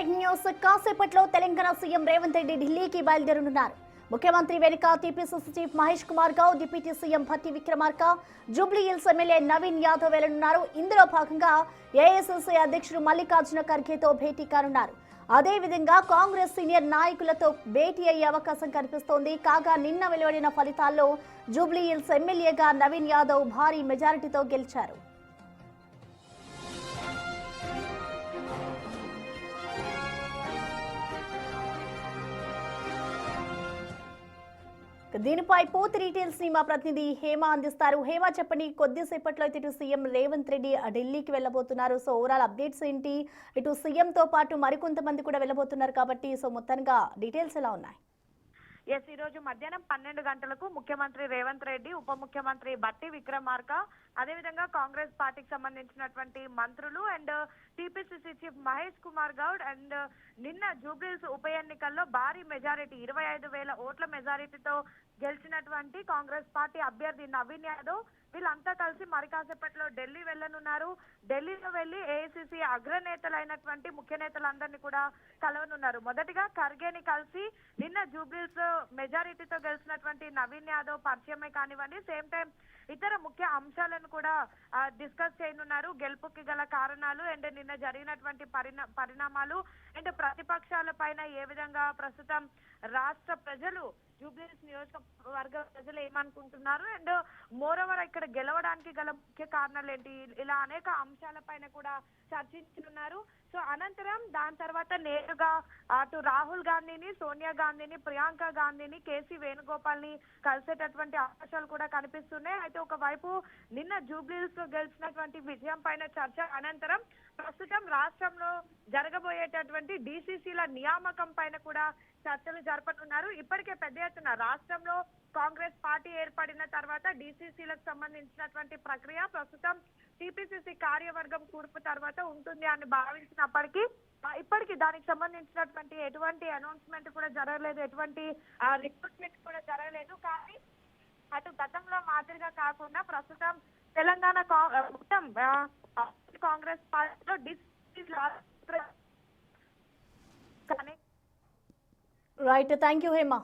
Breaking news కాసేపట్లో Telangana CM Revanth Reddy ఢిల్లీకి బయలుదేరనున్నారు. ముఖ్యమంత్రి వెనుక TPCC chief Mahesh Kumar Goud, deputy CM Bhatti Vikramarka, Jubilee Hills MLA Naveen Yadav వెళ్లనున్నారు. ఇందులో భాగంగా ఏఐసీసీ అధ్యక్షుడు మల్లికార్జున ఖర్గేతో భేటీ కానున్నారు. అదేవిధంగా కాంగ్రెస్ సీనియర్ నాయకులతో భేటీ అయ్యే అవకాశం కనిపిస్తోంది. కాగా నిన్న వెలువడిన ఫలితాల్లో జూబ్లీ హిల్స్ ఎమ్మెల్యేగా నవీన్ యాదవ్ భారీ మెజారిటీతో గెలిచారు. దీనిపై పూర్తి డీటెయిల్స్ ని మా ప్రతినిధి హేమ అందిస్తారు. హేమ, చెప్పండి, కొద్దిసేపట్లో ఇటు సీఎం రేవంత్ రెడ్డి ఢిల్లీకి వెళ్ళబోతున్నారు. సో ఓవరాల్ అప్డేట్స్ ఏంటి? ఇటు సీఎం తో పాటు మరికొంతమంది కూడా వెళ్ళబోతున్నారు కాబట్టి సో మొత్తంగా డీటెయిల్స్ ఎలా ఉన్నాయి? ఈ రోజు మధ్యాహ్నం 12 గంటలకు ముఖ్యమంత్రి రేవంత్ రెడ్డి, ఉప ముఖ్యమంత్రి భట్టి విక్రమార్క, అదేవిధంగా కాంగ్రెస్ పార్టీకి సంబంధించినటువంటి మంత్రులు and TPCC chief Mahesh Kumar Goud and నిన్న జూబ్లీహిల్స్ ఉప ఎన్నికల్లో భారీ మెజారిటీ 25,000 ఓట్ల మెజారిటీతో గెలిచినటువంటి కాంగ్రెస్ పార్టీ అభ్యర్థి నవీన్ యాదవ్ వీళ్ళంతా కలిసి మరి కాసేపట్లో ఢిల్లీ వెళ్లనున్నారు. ఢిల్లీలో వెళ్లి ఏఐసీసీ అగ్రనేతలైనటువంటి ముఖ్య నేతలందరినీ కూడా కలవనున్నారు. మొదటిగా ఖర్గేని కలిసి నిన్న జూబ్లీహిల్స్ మెజారిటీతో గెలిచినటువంటి నవీన్ యాదవ్ పరిచయమే కానివ్వండి, సేమ్ టైం ఇతర ముఖ్య అంశాలను కూడా డిస్కస్ చేయనున్నారు. గెలుపుకి గల కారణాలు అండ్ నిన్న జరిగినటువంటి పరిణామాలు అండ్ ప్రతిపక్షాల పైన ఏ విధంగా ప్రస్తుతం రాష్ట్ర ప్రజలు, జూబ్లీహిల్స్ నియోజకవర్గ ప్రజలు ఏమనుకుంటున్నారు అండ్ మోర్ ఓవర్ ఇక్కడ గెలవడానికి గల ముఖ్య కారణాలు ఏంటి, ఇలా అనేక అంశాలపైన కూడా చర్చించున్నారు. సో అనంతరం దాని తర్వాత నేరుగా అటు రాహుల్ గాంధీని, సోనియా గాంధీని, ప్రియాంక గాంధీని, కేసీ వేణుగోపాల్ ని కలిసేటటువంటి అవకాశాలు కూడా కనిపిస్తున్నాయి. అయితే ఒకవైపు నిన్న జూబ్లీహిల్స్ గెలిచినటువంటి విజయం పైన చర్చ అనంతరం ప్రస్తుతం రాష్ట్రంలో జరగబోయేటటువంటి డీసీసీల నియామకం పైన కూడా చర్చలు జరపనున్నారు. ఇప్పటికే పెద్ద ఎత్తున రాష్ట్రంలో కాంగ్రెస్ పార్టీ ఏర్పడిన తర్వాత డీసీసీలకు సంబంధించినటువంటి ప్రక్రియ ప్రస్తుతం టీపీసీసీ కార్యవర్గం కూర్పు తర్వాత ఉంటుంది అని భావించినప్పటికీ ఇప్పటికీ దానికి సంబంధించినటువంటి ఎటువంటి అనౌన్స్మెంట్ కూడా జరగలేదు, ఎటువంటి రిక్రూట్మెంట్ కూడా జరగలేదు. కానీ అటు గతంలో మాదిరిగా కాకుండా ప్రస్తుతం తెలంగాణ మొత్తం కాంగ్రెస్ పార్టీలో రైట్, థ్యాంక్ యూ హేమ.